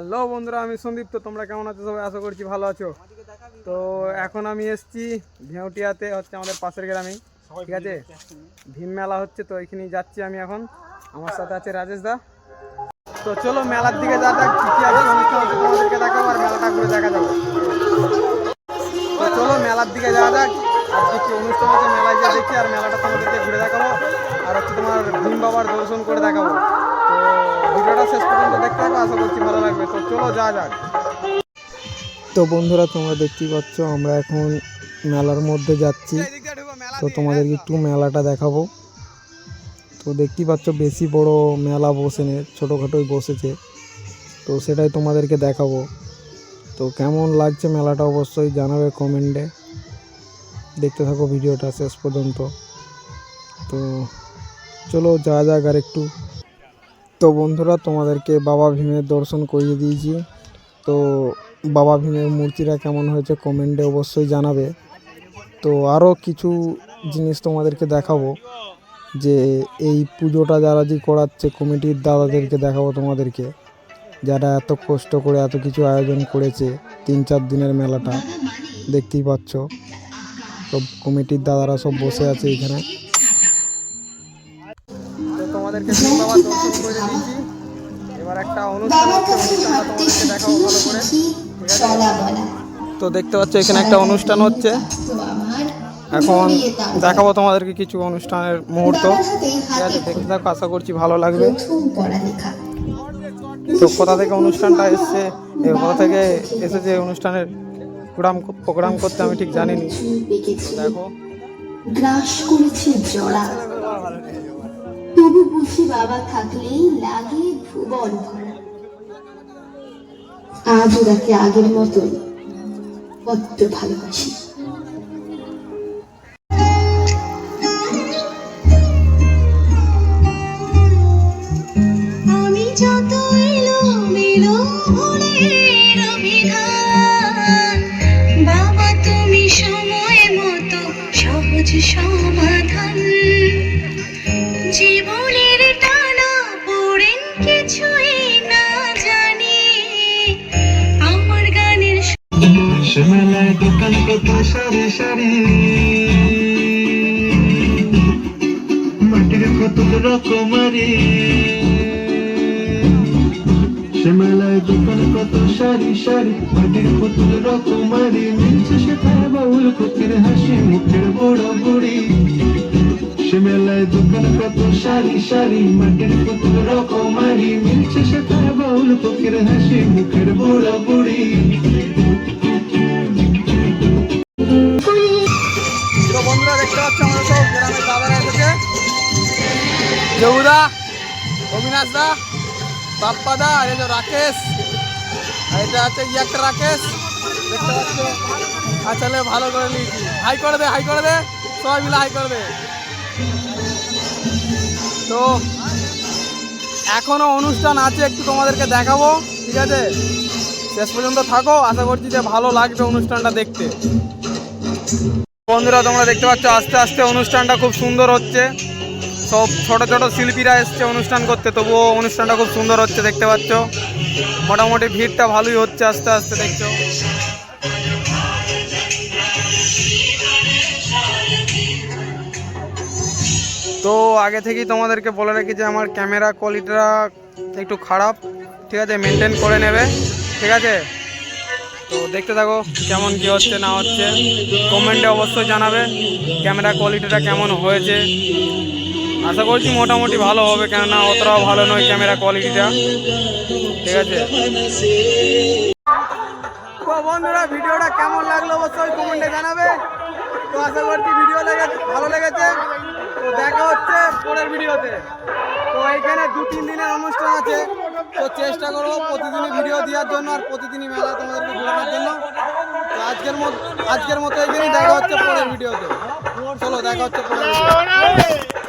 Hello বন্ধুরা, আমি সন্দীপ। তো তোমরা কেমন আছো? সবাই আশা করছি ভালো আছো। তো এখন আমি এসেছি ভেউটিয়াতে, হচ্ছে আমাদের পাশের গ্রামেই, ঠিক আছে। ভীম মেলা হচ্ছে, তো এখানেই যাচ্ছি আমি এখন। আমার সাথে আছে রাজেশ দা। তো চলো মেলার দিকে যা যাক, কী আছে অনুষ্ঠান হচ্ছে তোমাদেরকে দেখাবো আর মেলাটা ঘুরে দেখা যাবে। তো চলো মেলার দিকে যাওয়া যাক, আর কি অনুষ্ঠান হচ্ছে মেলায় গিয়ে দেখি, আর মেলাটা তোমাদেরকে ঘুরে দেখাবো, আর হচ্ছে তোমার ভীম বাবার দর্শন করে দেখাবো। তো ভিডিওটা শেষ পর্যন্ত দেখতে হবে, আশা করছি ভালো লাগবে। তো চলো যাওয়া যাক। তো বন্ধুরা, তোমরা দেখতেই পাচ্ছ আমরা এখন মেলার মধ্যে যাচ্ছি। তো তোমাদেরকে একটু মেলাটা দেখাবো। তো দেখতেই পাচ্ছ বেশি বড় মেলা বসেনি, ছোটোখাটোই বসেছে। তো সেটাই তোমাদেরকে দেখাবো। তো কেমন লাগছে মেলাটা অবশ্যই জানাবে কমেন্টে। দেখতে থাকো ভিডিওটা শেষ পর্যন্ত। তো চলো যাওয়া যাক আর একটু। তো বন্ধুরা, তোমাদেরকে বাবা ভীমের দর্শন করিয়ে দিয়েছি। তো বাবা ভীমের মূর্তিটা কেমন হয়েছে কমেন্টে অবশ্যই জানাবে। তো আরও কিছু জিনিস তোমাদেরকে দেখাবো, যে এই পুজোটা যারা যে করাচ্ছে কমিটির দাদাদেরকে দেখাবো তোমাদেরকে, যারা এত কষ্ট করে এত কিছু আয়োজন করেছে 3-4 দিনের মেলাটা। দেখতেই পাচ্ছ সব কমিটির দাদারা সব বসে আছে এখানে। তো তোমাদেরকে ভীম বাবার দর্শন করে দিয়েছি। এবার একটা অনুষ্ঠান হচ্ছে, অনুষ্ঠানটা তোমাদেরকে দেখাবো ভালো করে, ঠিক আছে। তো দেখতে পাচ্ছ এখানে একটা অনুষ্ঠান হচ্ছে, এখন দেখাবো তোমাদেরকে কিছু অনুষ্ঠানের মুহূর্ত, ঠিক আছে। দেখতে থাকো, আশা করছি ভালো লাগবে। তো কোথা থেকে অনুষ্ঠানটা এসছে, কোথা থেকে এসেছে অনুষ্ঠানের প্রোগ্রাম করতে আমি ঠিক জানিনি। দেখো গ্রাস করেছে জড়া, তবু বুঝি বাবা থাকলেই লাগে ভুবন ভরা। আজ ওরাকে আগের মতন বড্ড ভালোবাসি। আমি যত এলোমেলো ভুলের অভিধান, বাবা তুমি সময় মতো সহজ সমাধান। জীবনের টানা পড়েন কিছুই না জানি, আমার গানের মেলায় দোকান কত সারি সারি, মাটির কত রকমারি। মেলায় দোকান কত সারি সারি, মাটির কত রকমারি। মিলছে সেটাই বাউল কোকির হাসি মুখের বড় বুড়ি। মেলায় দোকান কত সারি সারি, মাটির কত রকমারি। মিলছে সেটাই বাউল কোকির হাসি মুখের বড় বুড়ি। বন্ধুরা দেখতে পাচ্ছ আমরা সব গ্রামের দাদারা এসেছে, জহুদা, অবিনাশ দা, বাপ্পা দা, আর এই যে রাকেশ, আর এটা হচ্ছে একটা রাকেশ, দেখতে পাচ্ছ। আসলে ভালো করে নিয়েছি, হাই করে দে, হাই করে দে, সবাই মিলে হাই করে দে। তো এখনো অনুষ্ঠান আছে, একটু তোমাদেরকে দেখাবো, ঠিক আছে। শেষ পর্যন্ত থাকো, আশা করছি যে ভালো লাগবে অনুষ্ঠানটা দেখতে। বন্ধুরা, তোমরা দেখতে পাচ্ছ আস্তে আস্তে অনুষ্ঠানটা খুব সুন্দর হচ্ছে। সব ছোট ছোট শিল্পীরা এসছে অনুষ্ঠান করতে, তবুও অনুষ্ঠানটা খুব সুন্দর হচ্ছে, দেখতে পাচ্ছ। মোটামুটি ভিড়টা ভালোই হচ্ছে আস্তে আস্তে, দেখছো। তো আগে থেকেই তোমাদেরকে বলে রাখি যে আমার ক্যামেরা কোয়ালিটিটা একটু খারাপ, ঠিক আছে, মেনটেন করে নেবে, ঠিক আছে। তো দেখতে থাকো কেমন কি হচ্ছে না হচ্ছে, কমেন্টে অবশ্যই জানাবে ক্যামেরা কোয়ালিটিটা কেমন হয়েছে। আশা করছি মোটামুটি ভালো হবে, কেননা অতটাও ভালো নয় ক্যামেরা কোয়ালিটিটা, ঠিক আছে। তো বন্ধুরা, ভিডিওটা কেমন লাগলো অবশ্যই কমেন্টে জানাবে। তো আশা করছি ভিডিও ভালো লেগেছে। তো দেখা হচ্ছে পরের ভিডিওতে। তো এইখানে 2-3 দিনের অনুষ্ঠান আছে, তো চেষ্টা করবো প্রতিদিনই ভিডিও দেওয়ার জন্য, আর প্রতিদিনই মেলা তোমাদেরকে ঘোরানোর জন্য। তো আজকের মতো এইখানেই দেখা হচ্ছে পরের ভিডিওতে। চলো দেখা হচ্ছে পরের ভিডিও।